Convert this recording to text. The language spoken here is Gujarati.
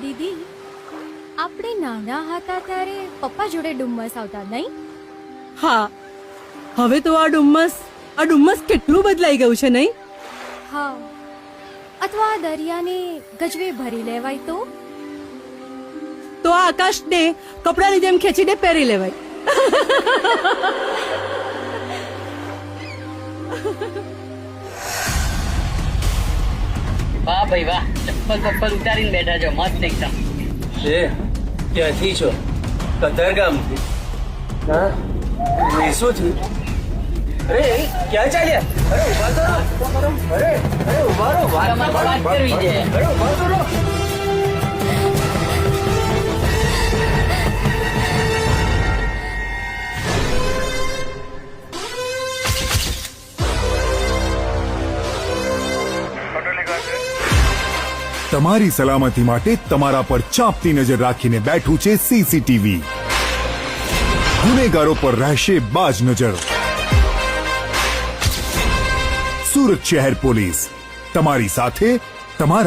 દીદી, આપણે નાના હતા ત્યારે પપ્પા જોડે ડુમ્મસ આવતા નહીં? હા, હવે તો આ ડુમ્મસ કેટલું બદલાઈ ગયું છે નહીં? હા, અથવા આ દરિયાને ગજવે ભરી લેવાય તો? તો આ આકાશને કપડાની જેમ ખેંચીને પહેરી લેવાય. વાહ ભાઈ વાહ, ચપ્પલ ઉતારીને બેઠા છો, મસ્ત એકદમ. એ ક્યાંથી છો? કતારગામથી. હા, શું થયું? અરે ક્યાં ચાલ્યા? અરે ઉભા તો રહો. અરે ઉભા રહો. તમારે વાત કરવી છે. અરે ઉભા તો રહો. તમારી સલામતી માટે તમારા પર ચાંપતી નજર રાખીને બેઠું છે સીસીટીવી. ગુનેગારો પર રહેશે બાજ નજર. સુરત શહેર પોલીસ તમારી સાથે, તમારા